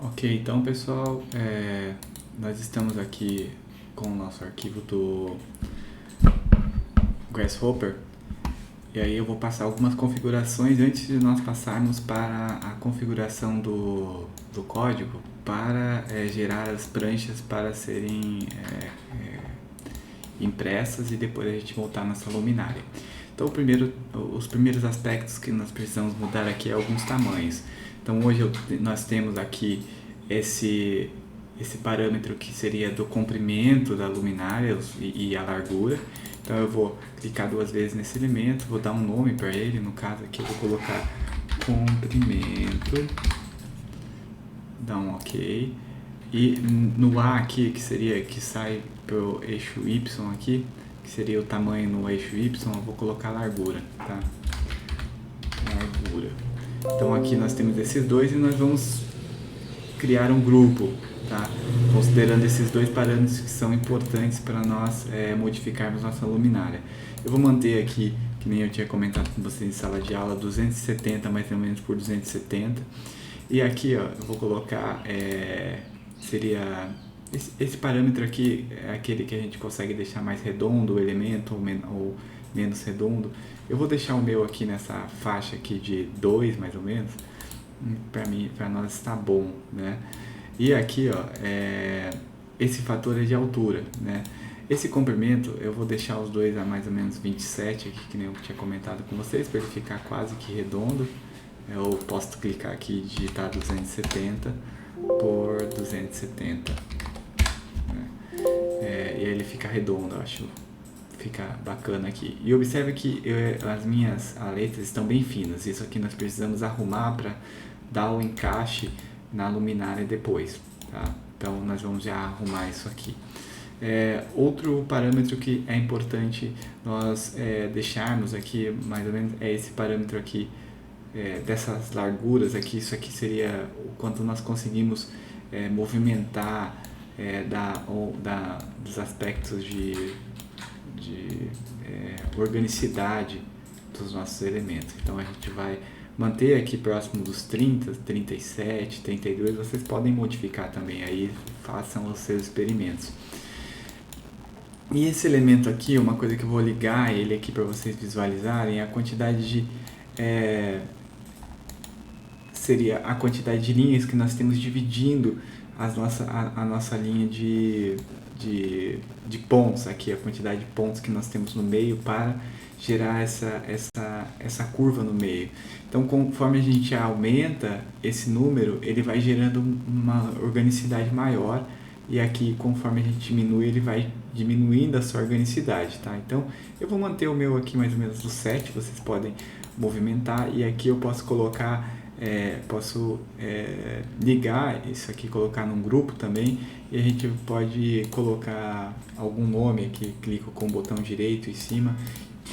Ok, então pessoal, nós estamos aqui com o nosso arquivo do Grasshopper e aí eu vou passar algumas configurações antes de nós passarmos para a configuração do código para gerar as pranchas para serem impressas e depois a gente montar nossa luminária. Então os primeiros aspectos que nós precisamos mudar aqui é alguns tamanhos. Então hoje nós temos aqui esse parâmetro que seria do comprimento da luminária e a largura. Então eu vou clicar duas vezes nesse elemento, vou dar um nome para ele, no caso aqui eu vou colocar comprimento, dar um OK. E no A aqui, que sai pelo eixo Y aqui, que seria o tamanho no eixo Y, eu vou colocar largura, tá? Largura. Então aqui nós temos esses dois e nós vamos criar um grupo, tá? Considerando esses dois parâmetros que são importantes para nós modificarmos nossa luminária. Eu vou manter aqui, que nem eu tinha comentado com vocês em sala de aula, 270 mais ou menos por 270. E aqui, ó, eu vou colocar, seria esse parâmetro aqui, é aquele que a gente consegue deixar mais redondo o elemento ou menos redondo. Eu vou deixar o meu aqui nessa faixa aqui de 2 mais ou menos. Para nós está bom, né? E aqui, ó, esse fator é de altura, né? Esse comprimento eu vou deixar os dois a mais ou menos 27 aqui, que nem eu tinha comentado com vocês, para ele ficar quase que redondo. Eu posso clicar aqui e digitar 270 por 270, né? E aí ele fica redondo, eu acho. Fica bacana aqui. E observe que as minhas aletas estão bem finas. Isso aqui nós precisamos arrumar para dar o encaixe na luminária depois, tá? Então nós vamos já arrumar isso aqui. Outro parâmetro que é importante nós deixarmos aqui, mais ou menos, é esse parâmetro aqui, dessas larguras aqui. Isso aqui seria o quanto nós conseguimos movimentar dos aspectos de organicidade dos nossos elementos. Então a gente vai manter aqui próximo dos 30, 37, 32, vocês podem modificar também, aí façam os seus experimentos. E esse elemento aqui, uma coisa que eu vou ligar ele aqui para vocês visualizarem, é a quantidade de seria a quantidade de linhas que nós temos dividindo a nossa linha de pontos aqui, a quantidade de pontos que nós temos no meio para gerar essa curva no meio. Então, conforme a gente aumenta esse número, ele vai gerando uma organicidade maior, e aqui, conforme a gente diminui, ele vai diminuindo a sua organicidade, tá? Então, eu vou manter o meu aqui mais ou menos no 7, vocês podem movimentar, e aqui eu posso colocar, ligar isso aqui, colocar num grupo também, e a gente pode colocar algum nome aqui, clico com o botão direito em cima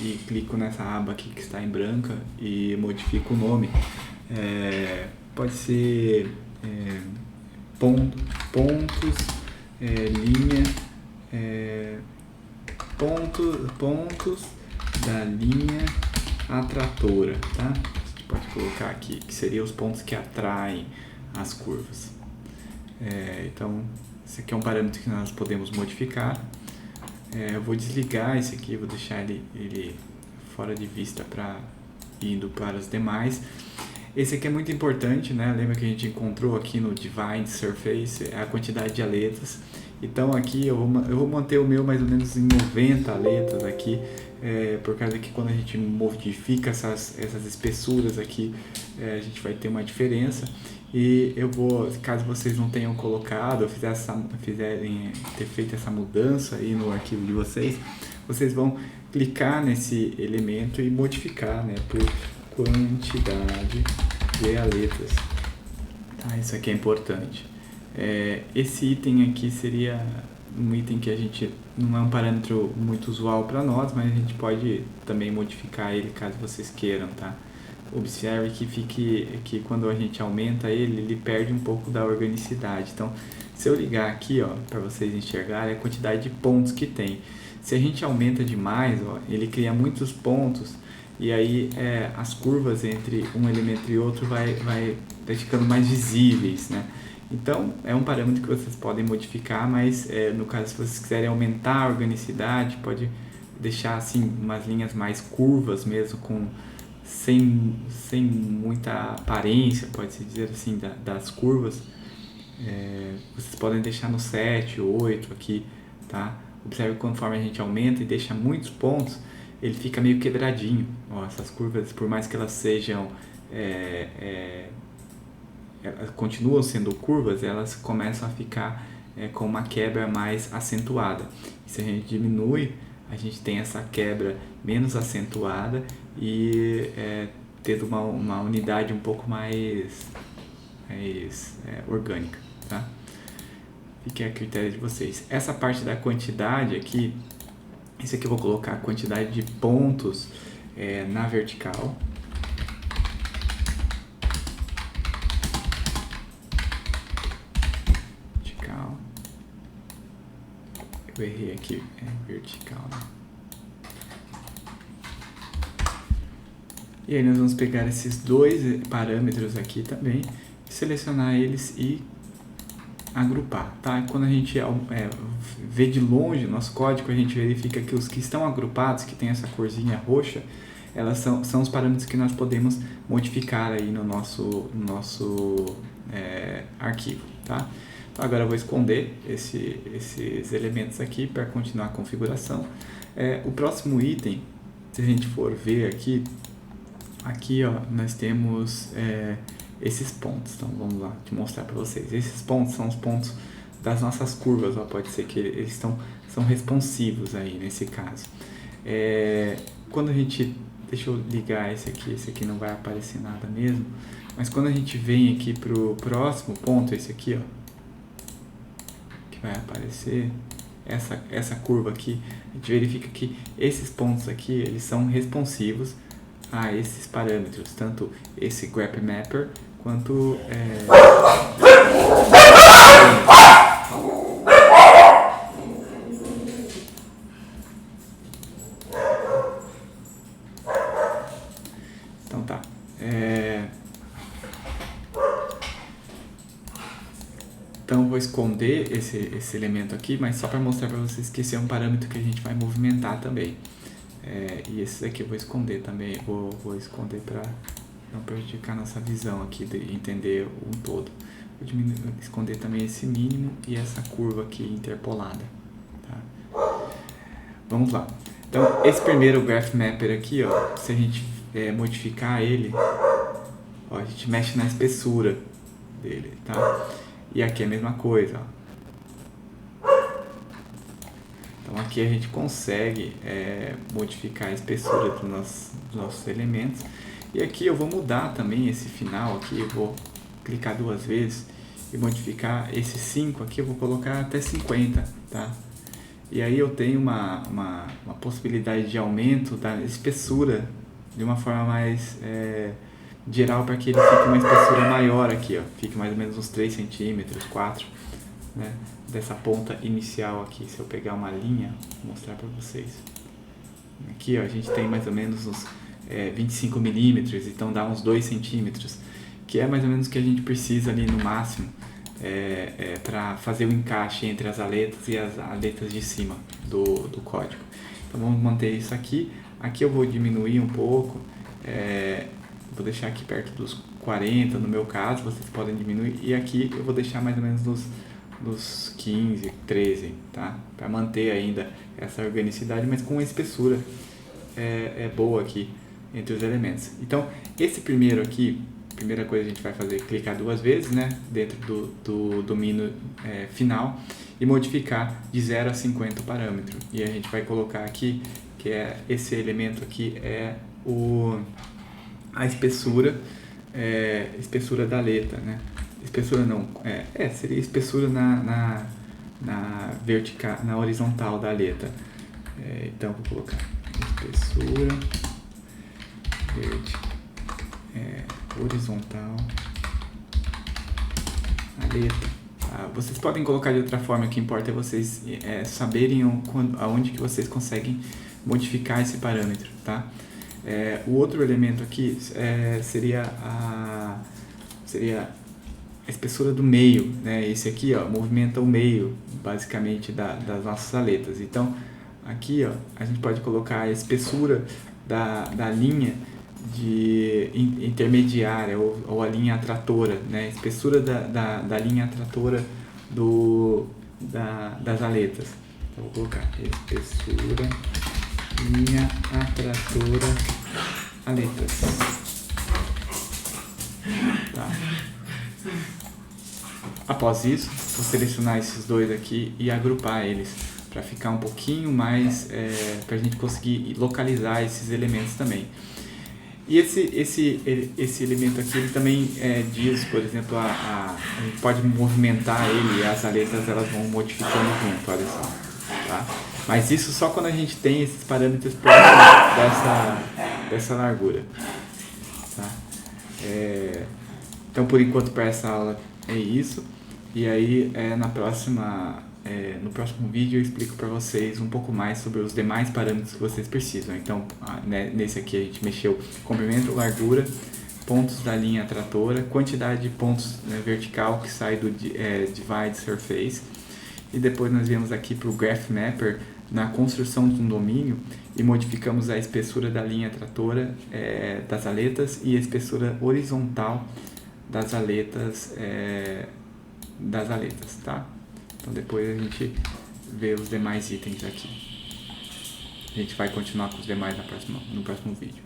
e clico nessa aba aqui que está em branca e modifico o nome. Pode ser pontos, linha, pontos da linha atratora, tá? Pode colocar aqui, que seriam os pontos que atraem as curvas. Então, esse aqui é um parâmetro que nós podemos modificar. Eu vou desligar esse aqui, vou deixar ele fora de vista indo para os demais. Esse aqui é muito importante, né? Lembra que a gente encontrou aqui no Divide Surface a quantidade de aletas. Então aqui eu vou manter o meu mais ou menos em 90 aletas aqui, por causa que quando a gente modifica essas espessuras aqui, a gente vai ter uma diferença. E eu vou, caso vocês não tenham colocado, ou fizerem ter feito essa mudança aí no arquivo de vocês, vocês vão clicar nesse elemento e modificar, né, por quantidade de aletas. Tá, isso aqui é importante. Esse item aqui seria um item que a gente não é um parâmetro muito usual para nós, mas a gente pode também modificar ele caso vocês queiram, tá? Observe que quando a gente aumenta ele perde um pouco da organicidade. Então, se eu ligar aqui, ó, para vocês enxergarem a quantidade de pontos que tem. Se a gente aumenta demais, ó, ele cria muitos pontos, e aí as curvas entre um elemento e outro vai ficando mais visíveis, né? Então, é um parâmetro que vocês podem modificar, mas no caso, se vocês quiserem aumentar a organicidade, pode deixar assim umas linhas mais curvas mesmo, sem muita aparência, pode-se dizer assim, das curvas. Vocês podem deixar no 7, 8 aqui, tá? Observe que conforme a gente aumenta e deixa muitos pontos, ele fica meio quebradinho. Ó, essas curvas, por mais que elas sejam elas continuam sendo curvas, elas começam a ficar com uma quebra mais acentuada. E se a gente diminui, a gente tem essa quebra menos acentuada e tendo uma unidade um pouco mais orgânica, tá? Fique a critério de vocês. Essa parte da quantidade aqui, esse aqui eu vou colocar a quantidade de pontos na vertical. Eu errei aqui, vertical, né? E aí nós vamos pegar esses dois parâmetros aqui também, selecionar eles e agrupar, tá? Quando a gente vê de longe o nosso código, a gente verifica que os que estão agrupados, que tem essa corzinha roxa, elas são os parâmetros que nós podemos modificar aí no nosso arquivo, tá? Então, agora eu vou esconder esses elementos aqui para continuar a configuração. O próximo item, se a gente for ver aqui ó, nós temos esses pontos. Então vamos lá, te mostrar para vocês. Esses pontos são os pontos das nossas curvas, ó, pode ser que eles são responsivos aí nesse caso. Quando a gente, deixa eu ligar esse aqui não vai aparecer nada mesmo, mas quando a gente vem aqui para o próximo ponto, esse aqui, ó, vai aparecer essa curva aqui, a gente verifica que esses pontos aqui, eles são responsivos a esses parâmetros, tanto esse grep mapper quanto então tá. Então, eu vou esconder esse elemento aqui, mas só para mostrar para vocês que esse é um parâmetro que a gente vai movimentar também. E esse aqui eu vou esconder também, vou esconder para não prejudicar nossa visão aqui de entender um todo. Vou esconder também esse mínimo e essa curva aqui interpolada. Tá? Vamos lá. Então, esse primeiro graph mapper aqui, ó, se a gente modificar ele, ó, a gente mexe na espessura dele, tá? E aqui é a mesma coisa, ó. Então aqui a gente consegue modificar a espessura dos nossos elementos. E aqui eu vou mudar também esse final aqui, eu vou clicar 2 vezes e modificar esse 5 aqui, eu vou colocar até 50, tá? E aí eu tenho uma possibilidade de aumento da espessura de uma forma mais geral, para que ele fique uma espessura maior aqui, ó, fique mais ou menos uns 3 centímetros, 4, né, dessa ponta inicial aqui. Se eu pegar uma linha, vou mostrar para vocês. Aqui, ó, a gente tem mais ou menos uns 25 milímetros, então dá uns 2 centímetros, que é mais ou menos o que a gente precisa ali no máximo para fazer o encaixe entre as aletas e as aletas de cima do código. Então vamos manter isso aqui. Aqui eu vou diminuir um pouco, vou deixar aqui perto dos 40 no meu caso, vocês podem diminuir, e aqui eu vou deixar mais ou menos dos 15, 13, tá? Para manter ainda essa organicidade, mas com uma espessura boa aqui entre os elementos. Então, esse primeiro aqui, primeira coisa a gente vai fazer é clicar 2 vezes, né, dentro do domínio final e modificar de 0 a 50 o parâmetro. E a gente vai colocar aqui que esse elemento aqui a espessura, espessura da letra, né? Espessura não, seria espessura na vertical, na horizontal da letra. Então vou colocar espessura horizontal a letra. Vocês podem colocar de outra forma, o que importa é vocês saberem aonde que vocês conseguem modificar esse parâmetro, tá? O outro elemento aqui seria a espessura do meio, né? Esse aqui, ó, movimenta o meio, basicamente, das nossas aletas. Então, aqui, ó, a gente pode colocar a espessura da linha intermediária ou a linha atratora, né? Espessura da linha atratora das aletas. Então, vou colocar espessura, linha atratora, aletas. Tá. Após isso, vou selecionar esses dois aqui e agrupar eles para ficar um pouquinho mais, para a gente conseguir localizar esses elementos também. E esse elemento aqui, ele também diz, por exemplo, a gente pode movimentar ele e as aletas elas vão modificando junto, olha só. Tá? Mas isso só quando a gente tem esses parâmetros próximos dessa largura. Tá? Então, por enquanto, para essa aula é isso. E aí, no próximo vídeo, eu explico para vocês um pouco mais sobre os demais parâmetros que vocês precisam. Então, nesse aqui a gente mexeu comprimento, largura, pontos da linha atratora, quantidade de pontos vertical que sai do divide surface. E depois nós viemos aqui para o Graph Mapper na construção de um domínio e modificamos a espessura da linha atratora das aletas e a espessura horizontal das aletas, tá? Então depois a gente vê os demais itens aqui. A gente vai continuar com os demais no próximo vídeo.